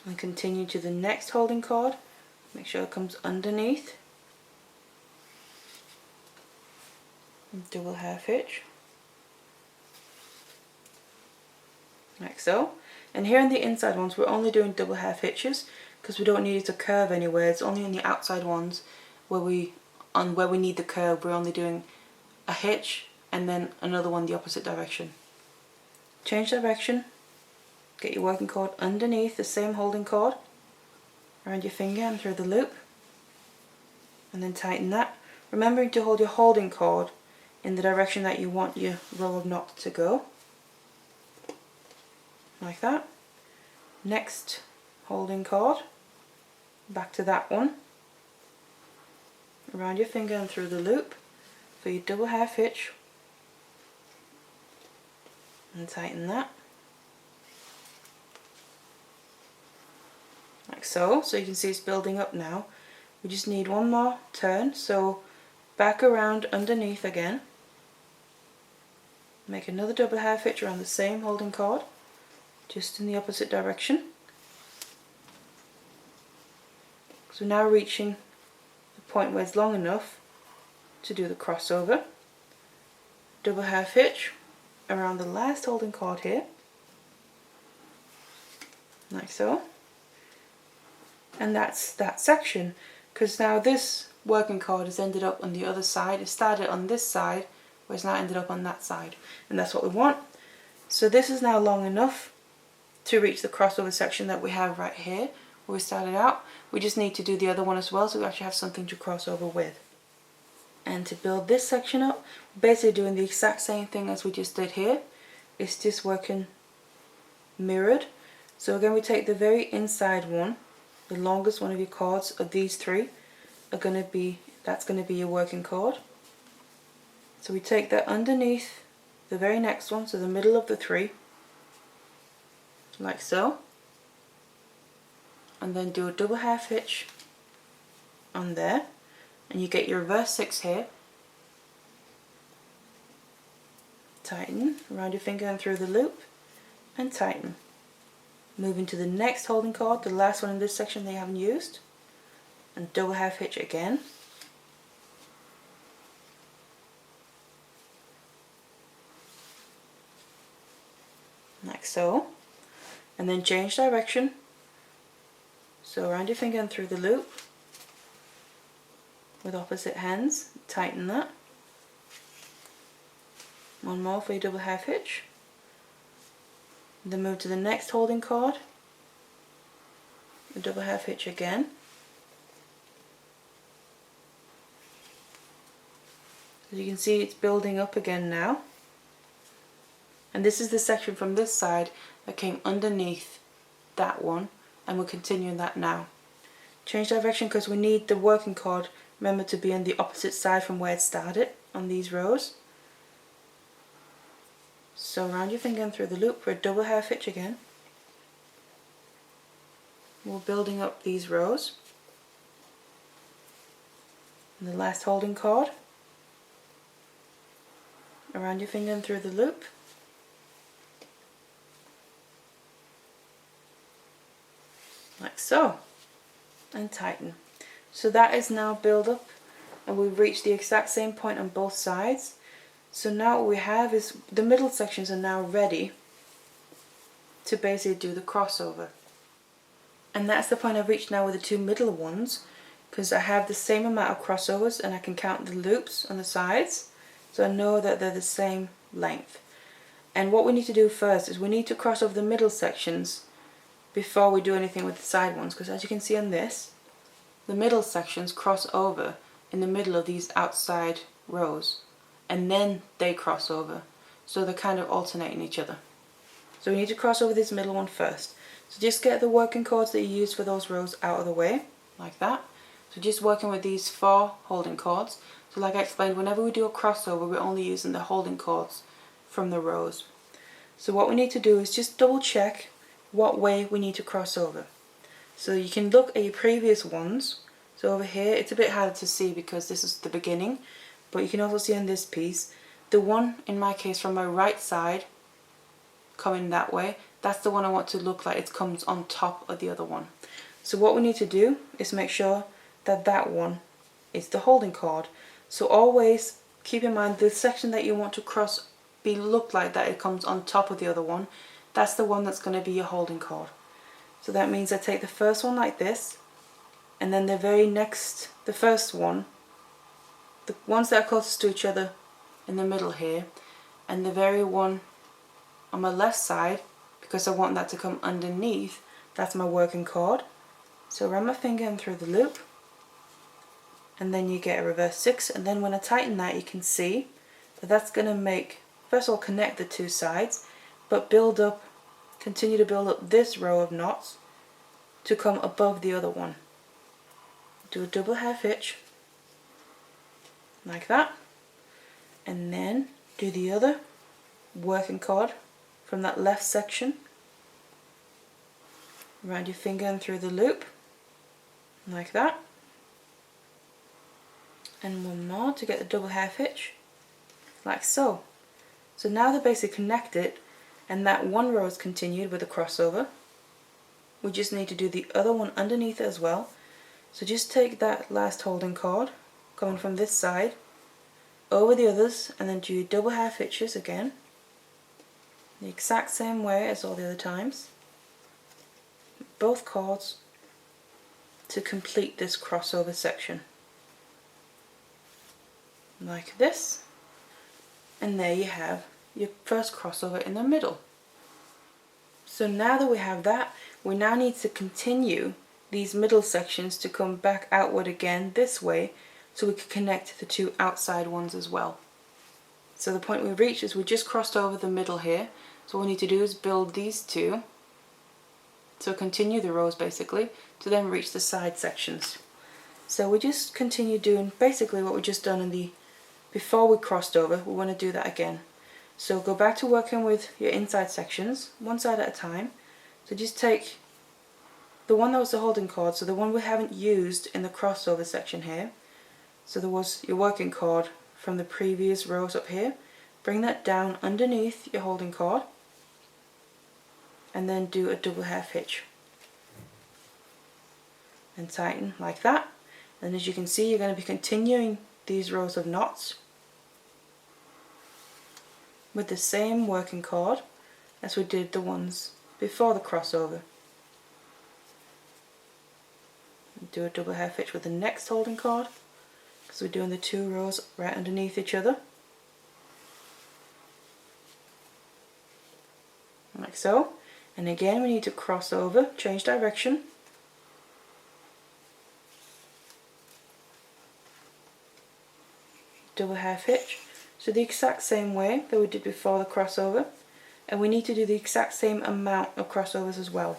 and continue to the next holding cord. Make sure it comes underneath, and double half hitch, like so. And here in the inside ones we're only doing double half hitches because we don't need it to curve anywhere. It's only in the outside ones where we need the curve, we're only doing a hitch and then another one the opposite direction. Change direction, get your working cord underneath the same holding cord, around your finger and through the loop, and then tighten that, remembering to hold your holding cord in the direction that you want your row of knots to go, like that. Next holding cord, back to that one, around your finger and through the loop for your double half hitch, and tighten that, like so. So you can see it's building up now. We just need one more turn, so back around underneath again, make another double half hitch around the same holding cord, just in the opposite direction. So now reaching the point where it's long enough to do the crossover, double half hitch around the last holding cord here, like so. And that's that section, because now this working cord has ended up on the other side. It started on this side, where it's now ended up on that side, and that's what we want. So this is now long enough to reach the crossover section that we have right here where we started out. We just need to do the other one as well, so we actually have something to cross over with. And to build this section up, we're basically doing the exact same thing as we just did here. It's just working mirrored. So again, we take the very inside one, the longest one of your cords of these 3 are going to be, that's going to be your working cord. So we take that underneath the very next one, so the middle of the 3, like so, and then do a double half hitch on there, and you get your reverse 6 here. Tighten around your finger and through the loop, and tighten. Moving to the next holding cord, the last one in this section they haven't used, and double half hitch again. Like so. And then change direction. So around your finger and through the loop with opposite hands, tighten that. One more for your double half hitch. Then move to the next holding cord, the double half hitch again. As you can see, it's building up again now. And this is the section from this side that came underneath that one, and we're continuing that now. Change direction because we need the working cord, remember, to be on the opposite side from where it started on these rows. So round your finger and through the loop for a double half hitch again. We're building up these rows. And the last holding cord around your finger and through the loop. Like so. And tighten. So that is now built up, and we've reached the exact same point on both sides. So now what we have is the middle sections are now ready to basically do the crossover. And that's the point I've reached now with the two middle ones, because I have the same amount of crossovers and I can count the loops on the sides, so I know that they're the same length. And what we need to do first is we need to cross over the middle sections before we do anything with the side ones, because as you can see on this, the middle sections cross over in the middle of these outside rows, and then they cross over, so they're kind of alternating each other. So we need to cross over this middle one first. So just get the working cords that you use for those rows out of the way, like that. So just working with these 4 holding cords. So like I explained, whenever we do a crossover, we're only using the holding cords from the rows. So what we need to do is just double check what way we need to cross over. So you can look at your previous ones. So over here, it's a bit harder to see because this is the beginning, but you can also see on this piece, the one in my case from my right side coming that way, that's the one I want to look like it comes on top of the other one. So what we need to do is make sure that that one is the holding cord. So always keep in mind the section that you want to cross look like that it comes on top of the other one. That's the one that's going to be your holding cord. So that means I take the first one like this, and then the very next, the first one, the ones that are closest to each other in the middle here, and the very one on my left side, because I want that to come underneath, that's my working cord. So run my finger in through the loop, and then you get a reverse 6, and then when I tighten that, you can see that that's going to make, first of all, connect the two sides, but build up, continue to build up this row of knots to come above the other one. Do a double half hitch, like that, and then do the other working cord from that left section, around your finger and through the loop, like that, and one more to get the double half hitch, like so. So now they're basically connected, and that one row is continued with a crossover. We just need to do the other one underneath it as well. So just take that last holding cord coming from this side over the others, and then do double half hitches again, the exact same way as all the other times, both cords, to complete this crossover section, like this. And there you have your first crossover in the middle. So now that we have that, we now need to continue these middle sections to come back outward again this way, so we can connect the two outside ones as well. So the point we've reached is we just crossed over the middle here, so what we need to do is build these two, so continue the rows basically, to then reach the side sections. So we just continue doing basically what we just done in the, before we crossed over, we want to do that again. So go back to working with your inside sections, one side at a time. So just take the one that was the holding cord, so the one we haven't used in the crossover section here. So there was your working cord from the previous rows up here. Bring that down underneath your holding cord, and then do a double half hitch. And tighten like that. And as you can see, you're going to be continuing these rows of knots with the same working cord as we did the ones before the crossover. Do a double half hitch with the next holding cord, because we're doing the two rows right underneath each other, like so. And again we need to cross over, change direction, double half hitch, so the exact same way that we did before the crossover. and we need to do the exact same amount of crossovers as well.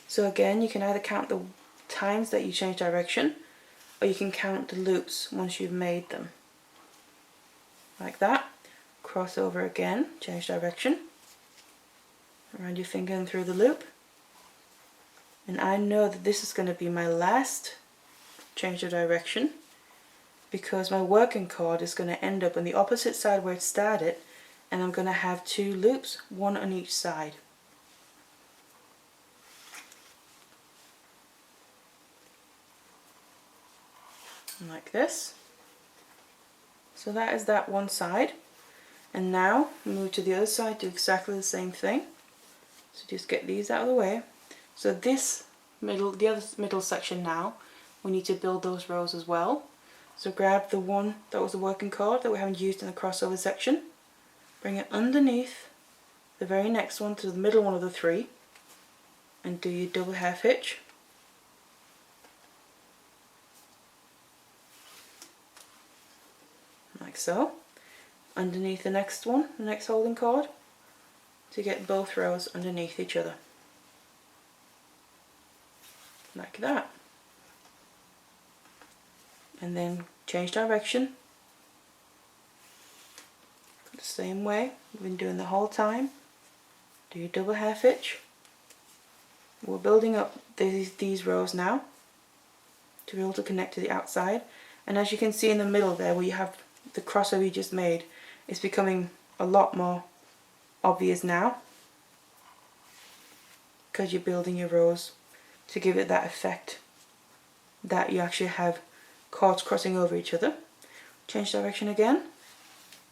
So again, you can either count the times that you change direction, or you can count the loops once you've made them. Like that. Cross over again, change direction, around your finger and through the loop. And I know that this is going to be my last change of direction, because my working cord is going to end up on the opposite side where it started, and I'm going to have 2 loops, one on each side. Like this. So that is that one side, and now move to the other side, do exactly the same thing. So just get these out of the way. So this middle, the other middle section now, we need to build those rows as well. So grab the one that was the working cord that we haven't used in the crossover section, bring it underneath the very next one to the middle one of the 3, and do your double half hitch. Like so. Underneath the next one, the next holding cord, to get both rows underneath each other. Like that. And then change direction. The same way we've been doing the whole time. Do your double half hitch. We're building up these rows now to be able to connect to the outside. And as you can see in the middle there, where you have the crossover you just made, it's becoming a lot more obvious now, because you're building your rows to give it that effect that you actually have cords crossing over each other. Change direction again.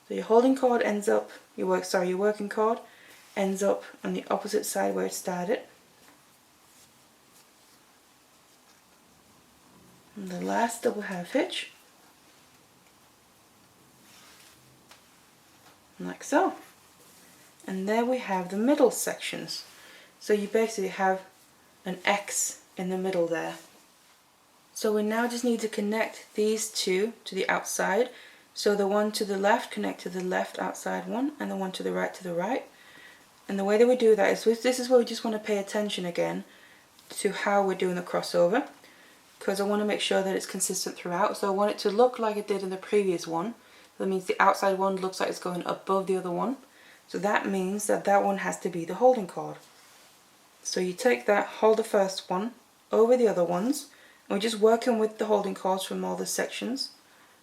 So your holding cord ends up, your working cord ends up on the opposite side where it started. And the last double half hitch. Like so. And there we have the middle sections. So you basically have an X in the middle there. So we now just need to connect these 2 to the outside. So the one to the left connect to the left outside one, and the one to the right. And the way that we do that is this is where we just want to pay attention again to how we're doing the crossover, because I want to make sure that it's consistent throughout. So I want it to look like it did in the previous one. That means the outside one looks like it's going above the other one. So that means that that one has to be the holding cord. So you take that, hold the first one over the other ones, and we're just working with the holding cords from all the sections,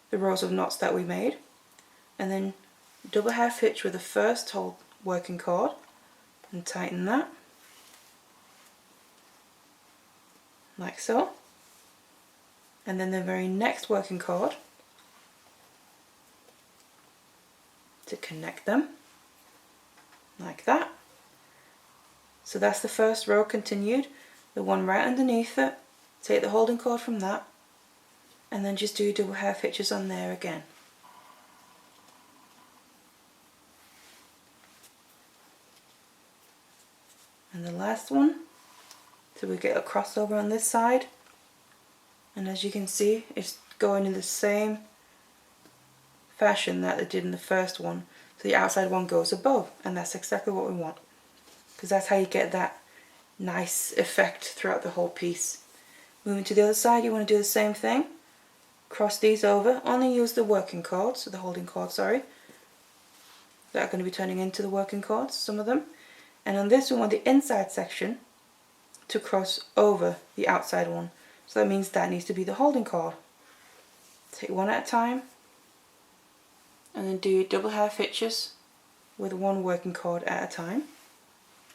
the rows of knots that we made, and then double half hitch with the first working cord and tighten that, like so, and then the very next working cord to connect them, like that. So that's the first row continued, the one right underneath it, take the holding cord from that, and then just do double half hitches on there again. And the last one, so we get a crossover on this side, and as you can see, it's going in the same fashion that it did in the first one. So the outside one goes above, and that's exactly what we want, because that's how you get that nice effect throughout the whole piece. Moving to the other side, you want to do the same thing. Cross these over, only use the working cords, the holding cords, sorry, that are going to be turning into the working cords, some of them. And on this we want the inside section to cross over the outside one. So that means that needs to be the holding cord. Take one at a time, and then do double half hitches with one working cord at a time,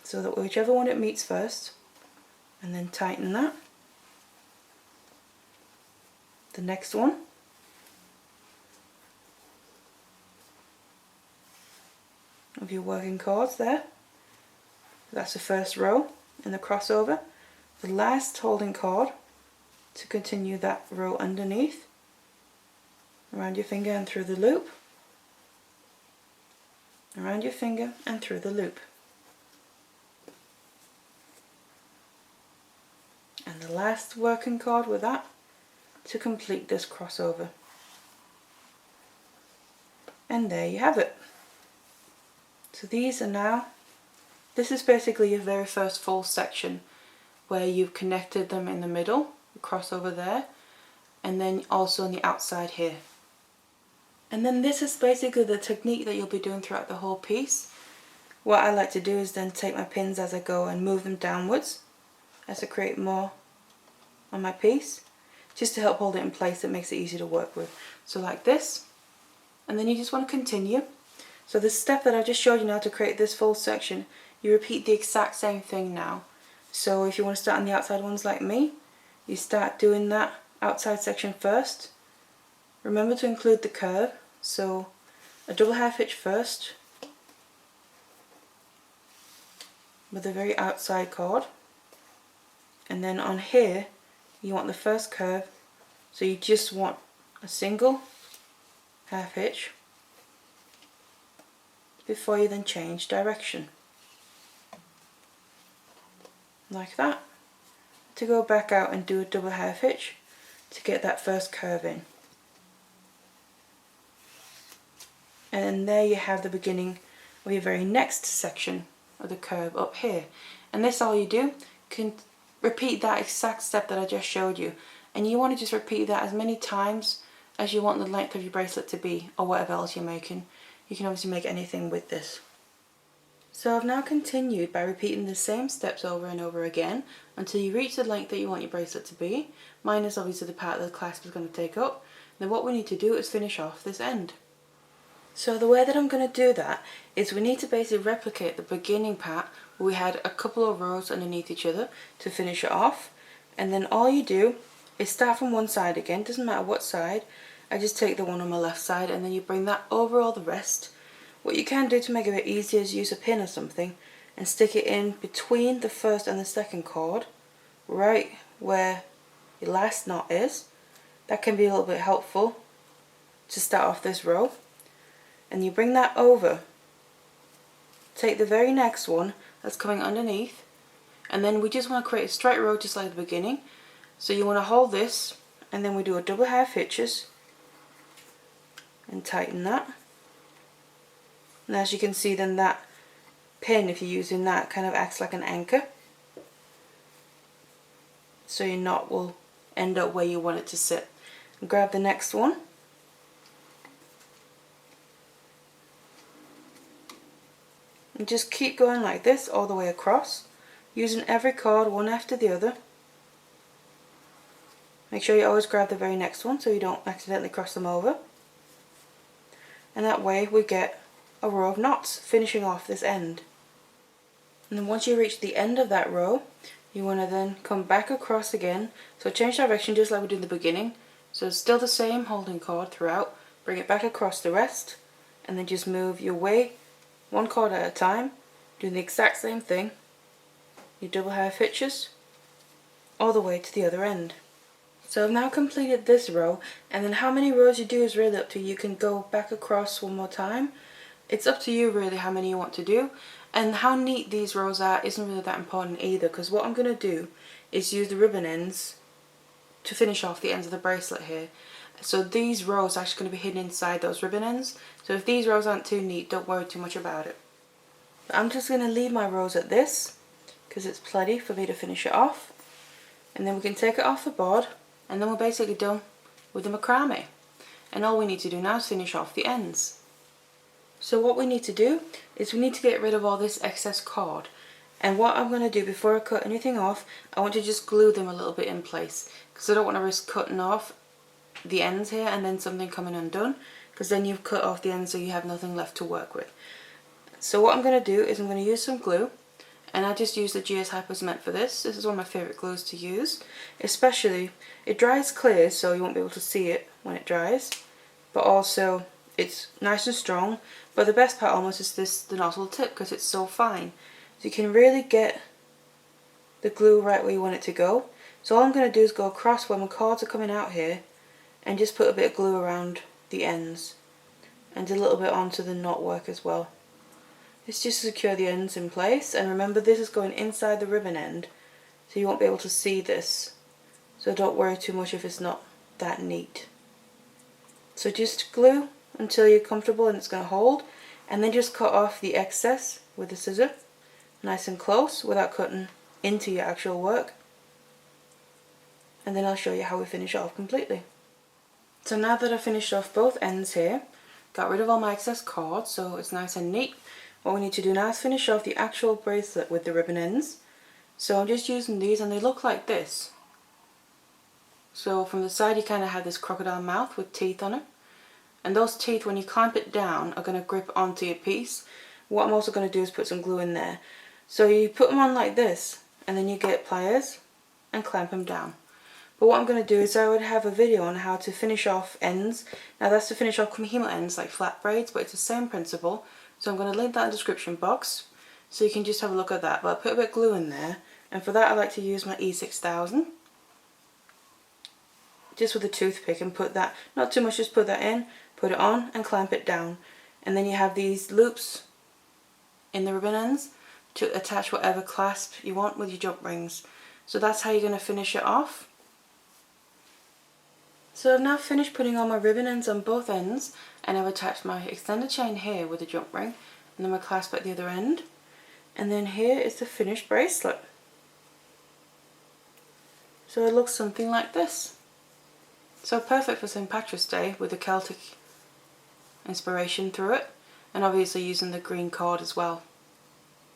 so that whichever one it meets first, and then tighten that. The next one, of your working cords there, that's the first row in the crossover. The last holding cord to continue that row underneath, around your finger and through the loop, around your finger and through the loop. And the last working cord with that to complete this crossover. And there you have it. So these are now This is basically your very first full section where you've connected them in the middle, across over there, and then also on the outside here. And then this is basically the technique that you'll be doing throughout the whole piece. What I like to do is then take my pins as I go and move them downwards as I create more on my piece, just to help hold it in place. It makes it easy to work with. So like this, and then you just want to continue. So the step that I just showed you now to create this full section, you repeat the exact same thing now. So if you want to start on the outside ones like me, you start doing that outside section first. Remember to include the curve, so a double half hitch first with the very outside cord, and then on here you want the first curve, so you just want a single half hitch before you then change direction, like that, to go back out and do a double half hitch to get that first curve in. And there you have the beginning of your very next section of the curve up here. And this, all you do, can repeat that exact step that I just showed you, and you want to just repeat that as many times as you want the length of your bracelet to be, or whatever else you're making. You can obviously make anything with this. So I've now continued by repeating the same steps over and over again until you reach the length that you want your bracelet to be, minus obviously the part that the clasp is going to take up. Then what we need to do is finish off this end. So the way that I'm going to do that is we need to basically replicate the beginning part where we had a couple of rows underneath each other to finish it off, and then all you do is start from one side again, doesn't matter what side. I just take the one on my left side and then you bring that over all the rest. What you can do to make it a bit easier is use a pin or something and stick it in between the first and the second cord, right where your last knot is. That can be a little bit helpful to start off this row. And you bring that over, take the very next one that's coming underneath, and then we just want to create a straight row just like the beginning. So you want to hold this, and then we do a double half hitches and tighten that. And as you can see, then that pin, if you're using that, kind of acts like an anchor, so your knot will end up where you want it to sit. And grab the next one, and just keep going like this all the way across, using every cord one after the other. Make sure you always grab the very next one so you don't accidentally cross them over. And that way we get a row of knots finishing off this end. And then once you reach the end of that row, you want to then come back across again. So change direction just like we did in the beginning. So it's still the same holding cord throughout. Bring it back across the rest, and then just move your way one cord at a time, doing the exact same thing. You double half hitches all the way to the other end. So I've now completed this row, and then how many rows you do is really up to you. You can go back across one more time. It's up to you really how many you want to do, and how neat these rows are isn't really that important either, because what I'm going to do is use the ribbon ends to finish off the ends of the bracelet here. So these rows are actually going to be hidden inside those ribbon ends, so if these rows aren't too neat, don't worry too much about it. But I'm just going to leave my rows at this because it's plenty for me to finish it off, and then we can take it off the board, and then we're basically done with the macrame. And all we need to do now is finish off the ends. So what we need to do is we need to get rid of all this excess cord. And what I'm going to do before I cut anything off, I want to just glue them a little bit in place, because I don't want to risk cutting off the ends here and then something coming undone, because then you've cut off the ends so you have nothing left to work with. So what I'm going to do is I'm going to use some glue, and I just use the GS Hypo Cement for this. This is one of my favourite glues to use, especially it dries clear so you won't be able to see it when it dries, but also it's nice and strong. But the best part almost is the nozzle tip, because it's so fine, so you can really get the glue right where you want it to go. So all I'm going to do is go across where my cords are coming out here and just put a bit of glue around the ends and a little bit onto the knot work as well. It's just to secure the ends in place, and remember this is going inside the ribbon end so you won't be able to see this, so don't worry too much if it's not that neat. So just glue until you're comfortable and it's going to hold, and then just cut off the excess with the scissor nice and close without cutting into your actual work. And then I'll show you how we finish it off completely. So now that I've finished off both ends here, got rid of all my excess cord so it's nice and neat, what we need to do now is finish off the actual bracelet with the ribbon ends. So I'm just using these and they look like this. So from the side you kind of have this crocodile mouth with teeth on it. And those teeth, when you clamp it down, are going to grip onto your piece. What I'm also going to do is put some glue in there. So you put them on like this and then you get pliers and clamp them down. But what I'm going to do is I would have a video on how to finish off ends. Now that's to finish off kumihimo ends like flat braids, but it's the same principle. So I'm going to link that in the description box so you can just have a look at that. But I put a bit of glue in there, and for that I like to use my E6000. Just with a toothpick and put that, not too much, just put that in, put it on and clamp it down. And then you have these loops in the ribbon ends to attach whatever clasp you want with your jump rings. So that's how you're going to finish it off. So I've now finished putting on my ribbon ends on both ends, and I've attached my extended chain here with a jump ring and then my clasp at the other end. And then here is the finished bracelet. So it looks something like this. So perfect for St. Patrick's Day with the Celtic inspiration through it, and obviously using the green cord as well.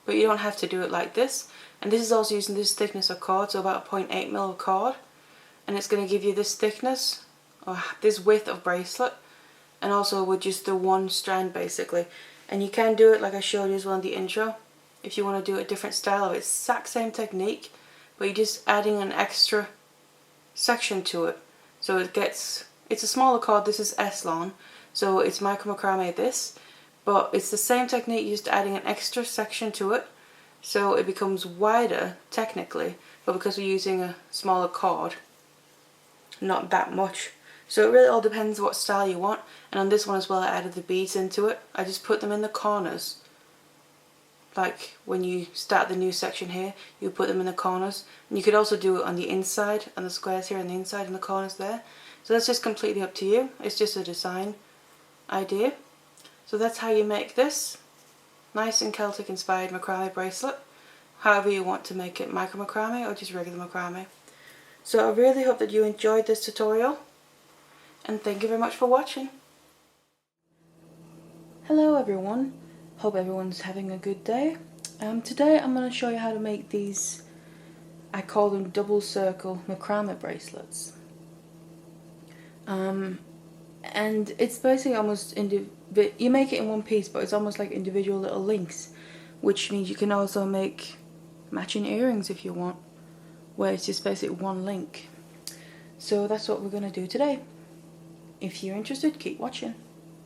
But you don't have to do it like this, and this is also using this thickness of cord, so about a 0.8 mil of cord, and it's going to give you this thickness or this width of bracelet, and also with just the one strand basically. And you can do it like I showed you as well in the intro if you want to do a different style of it. It's the exact same technique, but you're just adding an extra section to it. So it's a smaller cord. This is S-Lon, so it's Macrame this, but it's the same technique, just adding an extra section to it, so it becomes wider technically, but because we're using a smaller cord, not that much. So it really all depends what style you want. And on this one as well, I added the beads into it. I just put them in the corners. Like when you start the new section here, you put them in the corners. And you could also do it on the inside, on the squares here on the inside and the corners there. So that's just completely up to you. It's just a design idea. So that's how you make this nice and Celtic inspired macrame bracelet. However you want to make it, micro macrame or just regular macrame. So I really hope that you enjoyed this tutorial, and thank you very much for watching. Hello everyone, hope everyone's having a good day. Today I'm going to show you how to make these, I call them double circle macrame bracelets. And it's basically almost, you make it in one piece, but it's almost like individual little links, which means you can also make matching earrings if you want, where it's just basically one link. So that's what we're going to do today. If you're interested, keep watching.